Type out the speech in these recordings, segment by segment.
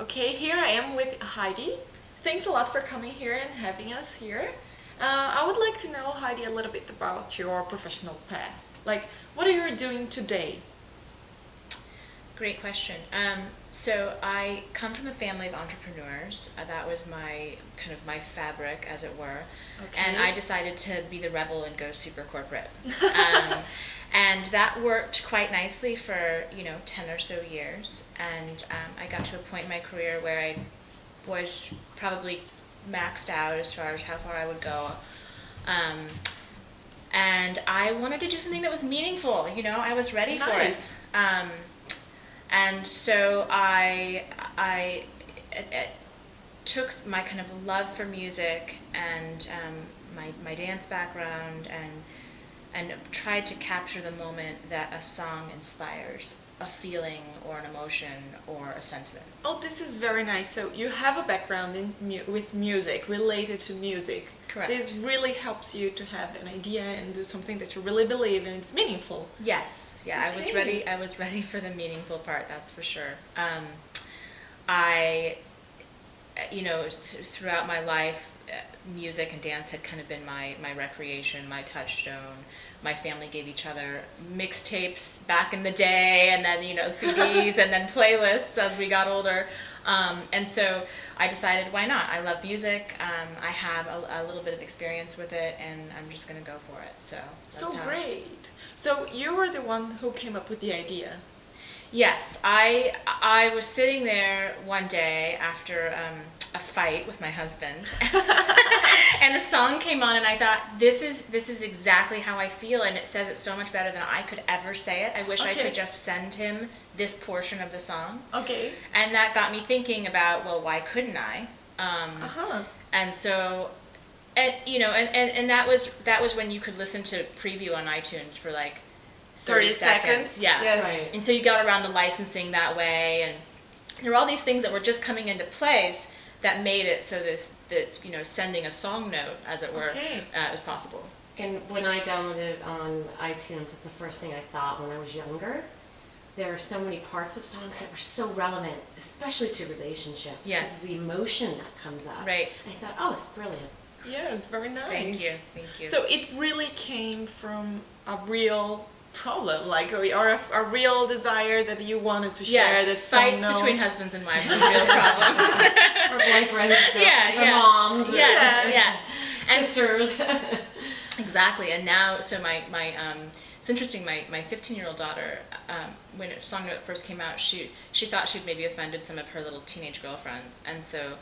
Okay, here I am with Heidi. Thanks a lot for coming here and having us here. I would like to know, Heidi, a little bit about your professional path. Like, what are you doing today? Great question. So I come from a family of entrepreneurs. That was my kind of my fabric, as it were. And I Okay. decided to be the rebel and go super corporate. Um, and that worked quite nicely for 10 or so years. And I got to a point in my career where I was probably maxed out as far as how far I would go. Um, and I wanted to do something that was meaningful. I was ready for it. Nice. And so I took my kind of love for music and my dance background and tried to capture the moment that a song inspires a feeling or an emotion or a sentiment. Oh, this is very nice. So you have a background with music, related to music. Correct. This really helps you to have an idea and do something that you really believe in. It's meaningful. Yes, yeah, I was Okay. ready. I was ready for the meaningful part. That's for sure. I, throughout my life, music and dance had kind of been my recreation, my touchstone. My family gave each other mixtapes back in the day, and then CDs, and then playlists as we got older. And so I decided, why not? I love music. I have a little bit of experience with it, and I'm just going to go for it. So that's So how. great. So you were the one who came up with the idea. Yes, I was sitting there one day after a fight with my husband, and the song came on, and I thought, this is exactly how I feel, and it says it so much better than I could ever say it. I wish I Okay. could just send him this portion of the song, Okay. and that got me thinking about, well, why couldn't I? Uh-huh. And so, and that was when you could listen to preview on iTunes for like 30 seconds. Yeah. Yes. Right. Until you got around the licensing that way, and there were all these things that were just coming into place that made it so that sending a song note, as it were, Okay. is possible. And when I downloaded it on iTunes, it's the first thing I thought when I was younger. There are so many parts of songs that were so relevant, especially to relationships. Yes. Because of the emotion that comes up. Right. And I thought, oh, it's brilliant. Yeah, it's very nice. Thank you. So it really came from a real problem, like or a real desire that you wanted to share. Yes, That fights some between note. husbands and wives are real problems. Or boyfriends, girlfriends, or yeah. moms, or Yes. And sisters. exactly. And now, so my it's interesting. My 15-year-old daughter, when Songnote first came out, she thought she'd maybe offended some of her little teenage girlfriends, and so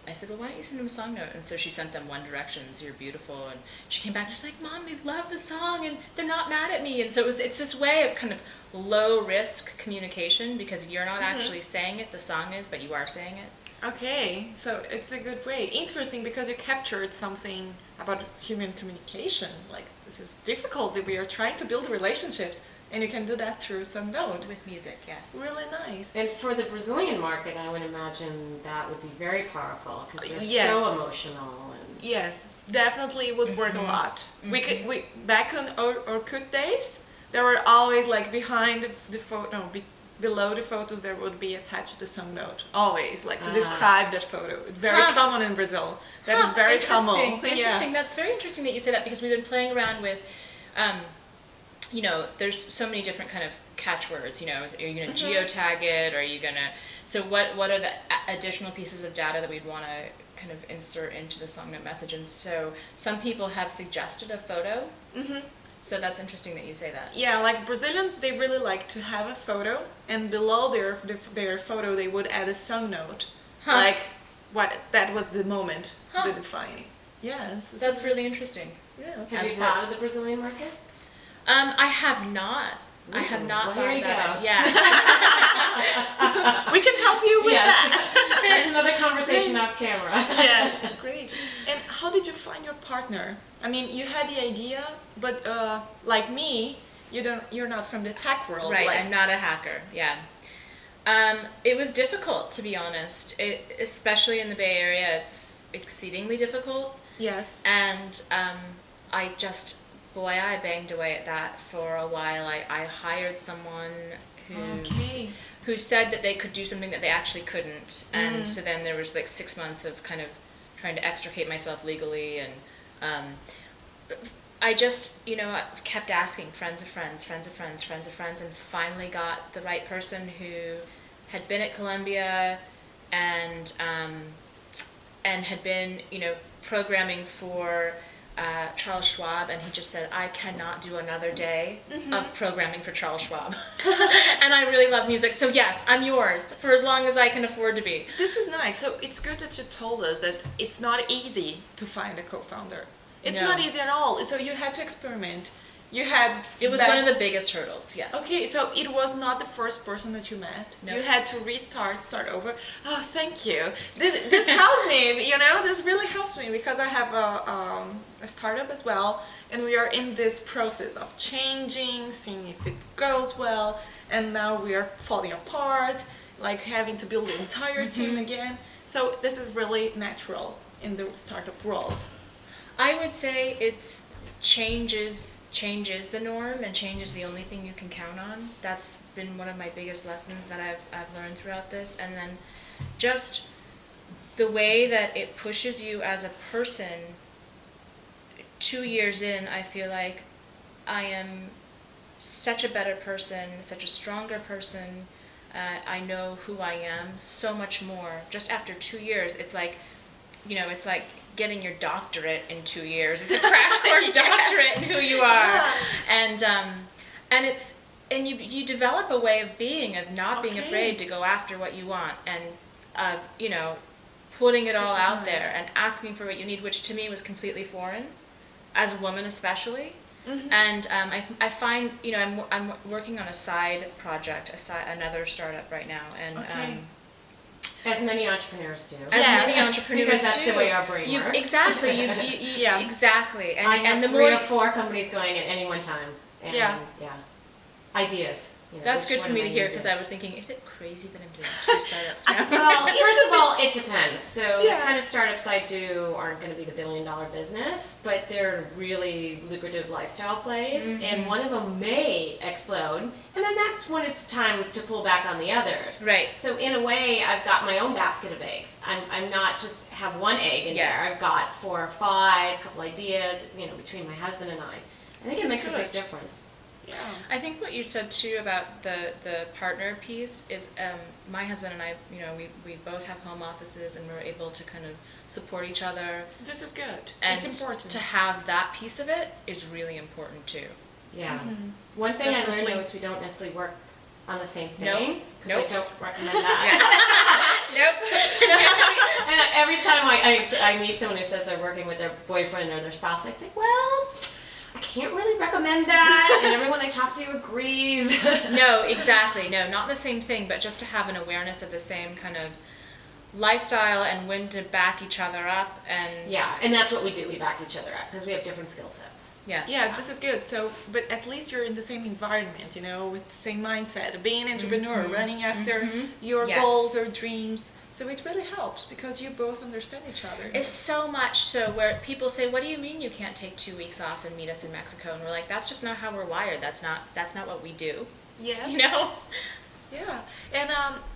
I said, well, why don't you send them a song note? And so she sent them One Direction's "You're Beautiful," and she came back and she's like, Mom, they love the song and they're not mad at me. And so it's this way of kind of low risk communication, because you're not actually saying it, the song is, but you are saying it. Okay, so it's a good way. Interesting, because you captured something about human communication. Like, this is difficult. We are trying to build relationships, and you can do that through some note. With music, yes. Really nice. And for the Brazilian market, I would imagine that would be very powerful because they're Yes. so emotional. And Yes, definitely would work a lot. We back on our Orkut days, there were always like behind the photo, no, below the photos there would be attached to some note, always like to describe that photo. It's very Huh. common in Brazil. That is very interesting. common. Interesting. Yeah. That's very interesting that you say that, because we've been playing around with, there's so many different kind of catchwords. Are you going to geotag it? Are you going to? So what are the additional pieces of data that we'd want to kind of insert into the Songnote message? And so some people have suggested a photo. So that's interesting that you say that. Yeah, like Brazilians, they really like to have a photo, and below their photo they would add a song note, Huh. like what that was the moment, Huh. the defining. Yes, That's really interesting. yeah. have As you well. thought of the Brazilian market? I have not. I have Ooh, not well, thought here you about go. it. Yeah. We can help you with Yes. that. That's another conversation off camera. Yes, great. And how did you find your partner? I mean, you had the idea, but like me, you're not from the tech world. Right, Like, I'm not a hacker. Yeah. It was difficult, to be honest. Especially in the Bay Area, it's exceedingly difficult. yes. And I banged away at that for a while. I hired someone Okay. who said that they could do something that they actually couldn't. And so then there was like 6 months of kind of trying to extricate myself legally. And I just, I kept asking friends of friends, and finally got the right person who had been at Columbia and had been, programming for Charles Schwab, and he just said, I cannot do another day of programming for Charles Schwab. And I really love music, so yes, I'm yours for as long as I can afford to be. This is nice. So it's good that you told us that it's not easy to find a co-founder. It's No. not easy at all. So you had to experiment. It was one of the biggest hurdles, yes. Okay, so it was not the first person that you met. No. You had to start over. Oh, thank you. This helps me. This really helps me because I have a startup as well, and we are in this process of changing, seeing if it goes well, and now we are falling apart, like having to build the entire team again. So this is really natural in the startup world. I would say it's changes the norm, and change is the only thing you can count on. That's been one of my biggest lessons that I've learned throughout this. And then just the way that it pushes you as a person. 2 years in, I feel like I am such a better person, such a stronger person. I know who I am so much more. Just after 2 years, it's like, it's like getting your doctorate in 2 years. It's a crash course doctorate in who you are. Yeah. And you develop a way of being, of not being afraid to go after what you want, and putting it all out there and asking for what you need, which to me was completely foreign, as a woman especially. And I find, I'm working on a side project, another startup right now, and as many entrepreneurs do. As many entrepreneurs because that's do. the way our brain works. Exactly. Yeah. Exactly. And I have the 3 more or 4 companies going at any one time. And ideas. That's which good for one me am to I hear, gonna because do? I was thinking, is it crazy that I'm doing 2 startups now? Well, first of all, it depends. So the kind of startups I do aren't going to be the billion-dollar business, but they're really lucrative lifestyle plays, and one of them may explode, and then that's when it's time to pull back on the others. Right. So in a way, I've got my own basket of eggs. I'm not just have one egg in there. I've got 4 or 5, couple ideas, between my husband and I. I think it makes a big difference. Yeah. I think what you said too about the partner piece is my husband and I, we both have home offices, and we're able to kind of support each other. This is good. And it's important. to have that piece of it is really important too. Yeah. One thing I learned though is we don't necessarily work on the same thing. Nope. I don't recommend that. Nope. And every time I meet someone who says they're working with their boyfriend or their spouse, I say, well, I can't really recommend that, and everyone I talk to agrees. No, exactly. No, not the same thing, but just to have an awareness of the same kind of lifestyle and when to back each other up. And that's what we do. We back each other up because we have different skill sets. Yeah, this is good. So, but at least you're in the same environment, with the same mindset, being an entrepreneur, running after your goals or dreams. So it really helps because you both understand each other. It's so much so where people say, what do you mean you can't take 2 weeks off and meet us in Mexico? And we're like, that's just not how we're wired. That's not what we do. Yes. Yeah. And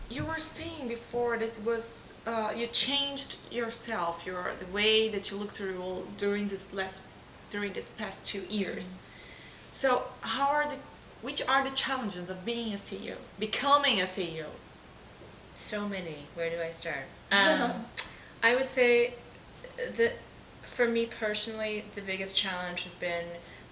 you were saying before that it was you changed yourself, the way that you looked through the world during this past 2 years. So which are the challenges of being a CEO, becoming a CEO? So many. Where do I start? I would say that for me personally, the biggest challenge has been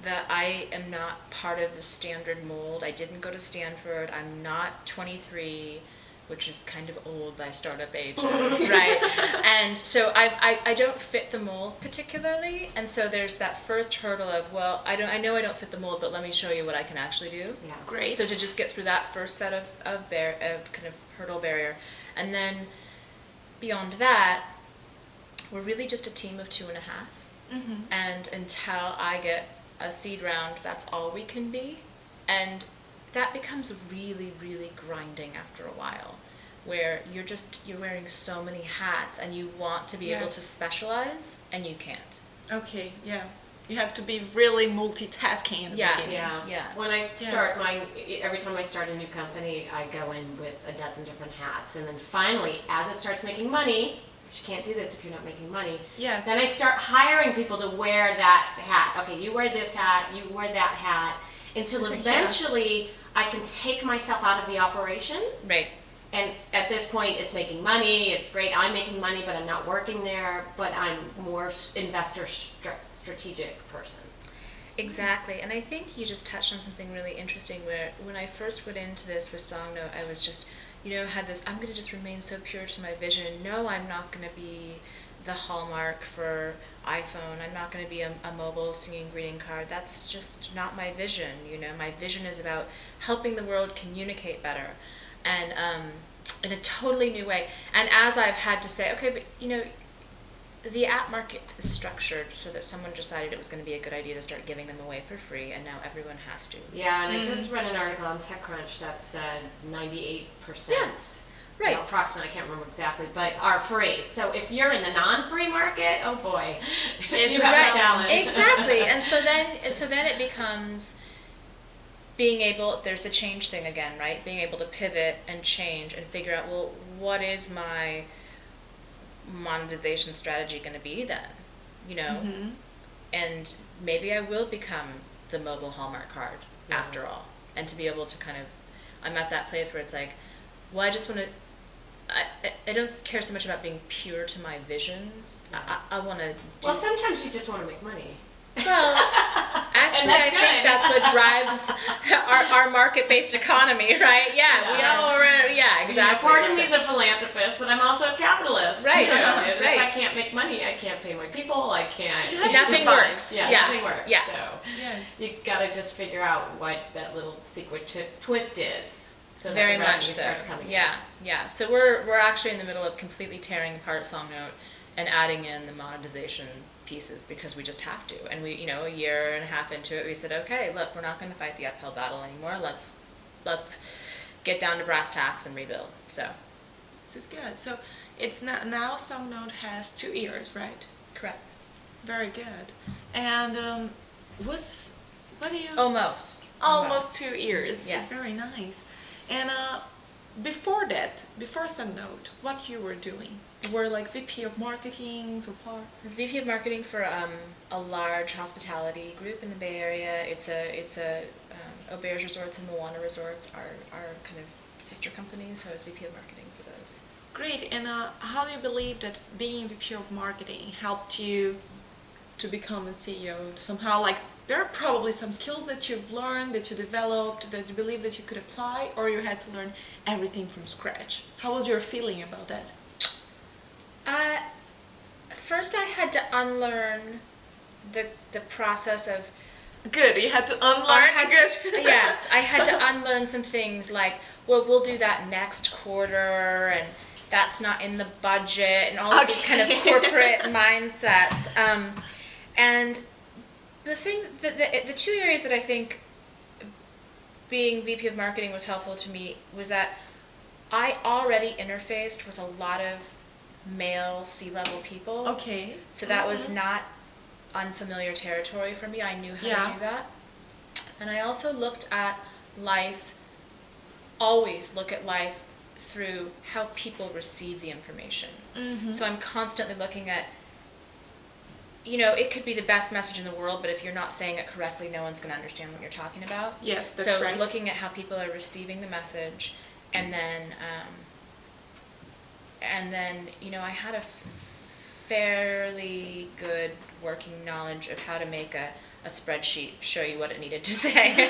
that I am not part of the standard mold. I didn't go to Stanford. I'm not 23, which is kind of old by startup age, right? And so I don't fit the mold particularly. And so there's that first hurdle of, well, I know I don't fit the mold, but let me show you what I can actually do. Yeah. Great. So to just get through that first set of kind of hurdle barrier. And then beyond that, we're really just a team of 2.5. And until I get a seed round, that's all we can be. And that becomes really, really grinding after a while, where you're wearing so many hats and you want to be able to specialize and you can't. Okay, yeah. You have to be really multitasking in the beginning. Yeah. When I start every time I start a new company, I go in with a dozen different hats. And then finally, as it starts making money, you can't do this if you're not making money. Yes. Then I start hiring people to wear that hat. Okay, you wear this hat, you wear that hat, until eventually I can take myself out of the operation. Right. And at this point, it's making money. It's great. I'm making money, but I'm not working there. But I'm more investor strategic person. Exactly. And I think you just touched on something really interesting where when I first went into this with Songnote, I was just, had this, I'm going to just remain so pure to my vision. No, I'm not going to be the hallmark for iPhone. I'm not going to be a mobile singing greeting card. That's just not my vision. My vision is about helping the world communicate better. And in a totally new way. And as I've had to say, okay, but the app market is structured so that someone decided it was going to be a good idea to start giving them away for free, and now everyone has to. Yeah, and I just read an article on TechCrunch that said 98%. Right. Approximately, I can't remember exactly, but are free. So if you're in the non-free market, oh boy, you have a challenge. Exactly. And so then it becomes being able, there's the change thing again, right? Being able to pivot and change and figure out, well, what is my monetization strategy going to be then? And maybe I will become the mobile Hallmark card after all. And to be able to I'm at that place where it's like, well, I just want to, I don't care so much about being pure to my visions. I want to Well, sometimes you just want to make money. Well, actually, I think that's what drives our market-based economy, right? We all exactly. Part of me is a philanthropist, but I'm also a capitalist. Right. And if I can't make money, I can't pay my people. I can't. Nothing works. Nothing works. Yeah. So you gotta just figure out what that little secret twist is, so that Very the revenue much so. starts coming. Yeah. So we're actually in the middle of completely tearing apart Songnote and adding in the monetization pieces because we just have to. And we, a year and a half into it, we said, okay, look, we're not going to fight the uphill battle anymore. Let's get down to brass tacks and rebuild. So this is good. So it's now Songnote has 2 years, right? Correct. Very good. And what do you? Almost 2 years. Yeah. Very nice. And before Songnote, what you were doing? You were like VP of marketing or what? I was VP of marketing for a large hospitality group in the Bay Area. It's a Auberge Resorts and Moana Resorts are kind of sister companies, so I was VP of marketing for those. Great. And how do you believe that being VP of marketing helped you to become a CEO somehow? Like, there are probably some skills that you've learned, that you developed, that you believe that you could apply, or you had to learn everything from scratch. How was your feeling about that? First I had to unlearn the process of... Good, you had to unlearn. Yes, I had to unlearn some things like, well, we'll do that next quarter, and that's not in the budget, and all of these kind of corporate mindsets. And the thing, the 2 areas that I think being VP of marketing was helpful to me was that I already interfaced with a lot of male C-level people. Okay. So that was not unfamiliar territory for me. I knew how to do that. And I also always look at life through how people receive the information. Mm-hmm. So I'm constantly looking at, it could be the best message in the world, but if you're not saying it correctly, no one's going to understand what you're talking about. Yes, that's right. So looking at how people are receiving the message, and then I had a fairly good working knowledge of how to make a spreadsheet show you what it needed to say.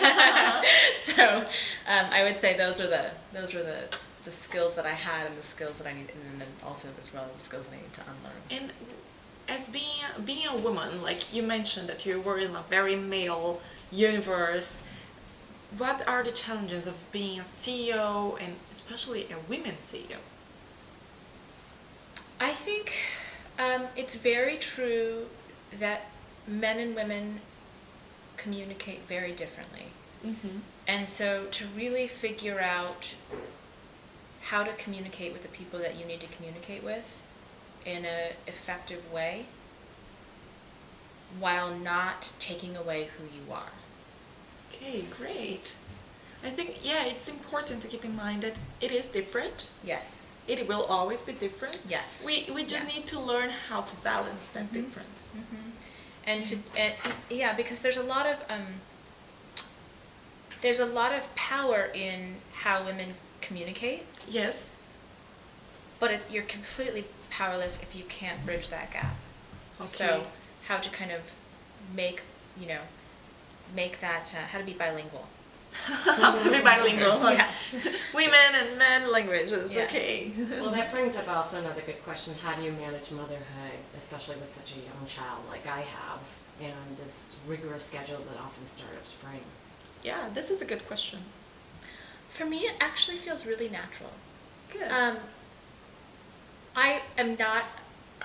So I would say those were the skills that I had, and the skills that I needed, and then also as well as the skills that I needed to unlearn. And as being a woman, like you mentioned that you were in a very male universe, what are the challenges of being a CEO, and especially a women CEO? I think it's very true that men and women communicate very differently. Mm-hmm. And so to really figure out how to communicate with the people that you need to communicate with in an effective way while not taking away who you are. Okay, great. I think, yeah, it's important to keep in mind that it is different. Yes. It will always be different. Yes. We just need to learn how to balance that difference. And because there's a lot of power in how women communicate, Yes. but you're completely powerless if you can't bridge that gap. Okay. So how to kind of make that, how to be bilingual. How to be bilingual. Like Yes. women and men languages. Yeah. Okay. Well, that brings up also another good question. How do you manage motherhood, especially with such a young child like I have, and this rigorous schedule that often starts at spring? Yeah, this is a good question. For me, it actually feels really natural. Good. I am not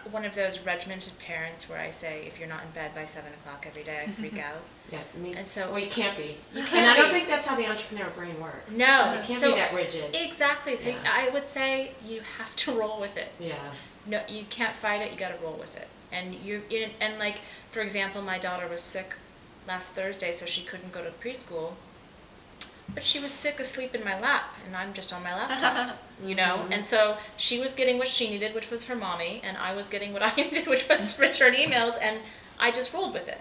one of those regimented parents where I say, if you're not in bed by 7 o'clock every day, I freak out. Yeah, And so- well, you can't be. You And can't I don't be. think that's how the entrepreneur brain works. No. You can't So- be that rigid. Exactly. So Yeah. I would say you have to roll with it. Yeah. No, you can't fight it. You got to roll with it. And and like, for example, my daughter was sick last Thursday, so she couldn't go to preschool. But she was sick asleep in my lap, and I'm just on my laptop, And so she was getting what she needed, which was her mommy, and I was getting what I needed, which was to return emails, and I just rolled with it,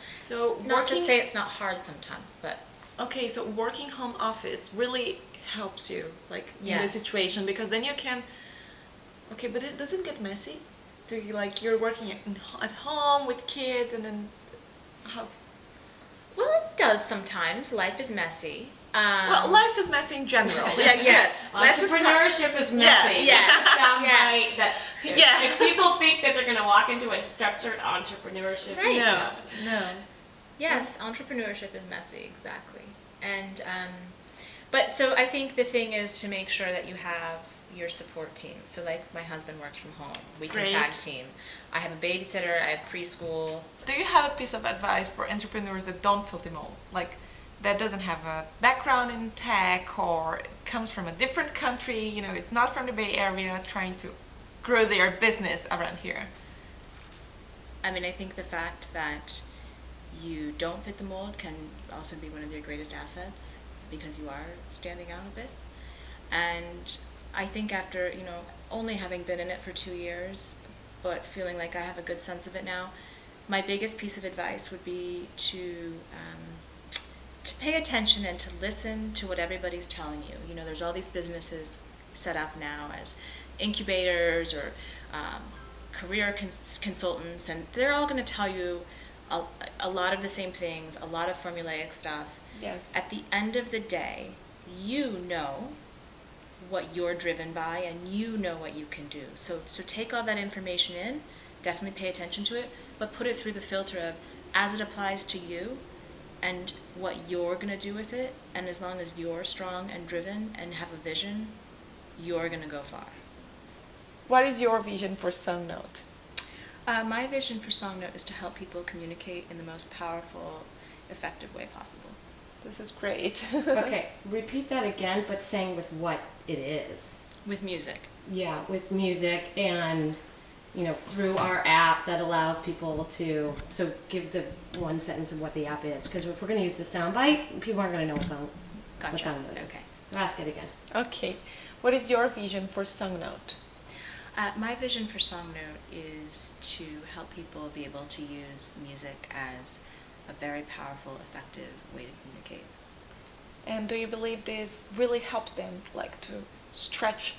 So Not to say it's not hard sometimes, but okay, so working home office really helps you, like, in Yes. this situation, because then you can. Okay, but it doesn't get messy. Do you, like, you're working at home with kids, and then how? well, it does sometimes. Life is messy. Well, life is messy in general. Yeah, yes. Let's just talk- Entrepreneurship is messy. Yes. That's a Yeah. soundbite that Yeah. if people think that they're going to walk into a structured entrepreneurship, Right. No. Yes, entrepreneurship is messy, exactly. And but so I think the thing is to make sure that you have your support team. So like my husband works from home. We can Great. tag team. I have a babysitter, I have preschool. Do you have a piece of advice for entrepreneurs that don't fit the mold? Like, that doesn't have a background in tech or comes from a different country, it's not from the Bay Area, trying to grow their business around here? I mean, I think the fact that you don't fit the mold can also be one of your greatest assets because you are standing out a bit. And I think after, only having been in it for 2 years, but feeling like I have a good sense of it now, my biggest piece of advice would be to pay attention and to listen to what everybody's telling you. There's all these businesses set up now as incubators or career consultants, and they're all going to tell you a lot of the same things, a lot of formulaic stuff. Yes. At the end of the day, you know what you're driven by and you know what you can do. So take all that information in, definitely pay attention to it, but put it through the filter of as it applies to you and what you're going to do with it. And as long as you're strong and driven and have a vision, you're going to go far. What is your vision for Songnote? My vision for Songnote is to help people communicate in the most powerful, effective way possible. This is great. Okay, repeat that again, but saying with what it is. With music. Yeah, with music and, through our app that allows people to, so give the one sentence of what the app is. Because if we're going to use the soundbite, people aren't going to know what Gotcha. Songnote is. Okay. So ask it again. Okay. What is your vision for Songnote? My vision for Songnote is to help people be able to use music as a very powerful, effective way to communicate. And do you believe this really helps them, like, to stretch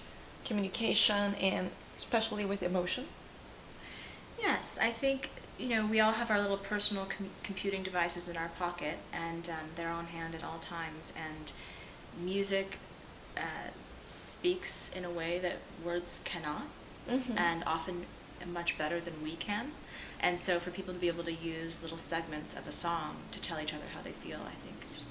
communication and especially with emotion? Yes, I think, we all have our little personal computing devices in our pocket, and they're on hand at all times. And music speaks in a way that words cannot, and often much better than we can. And so for people to be able to use little segments of a song to tell each other how they feel, I think is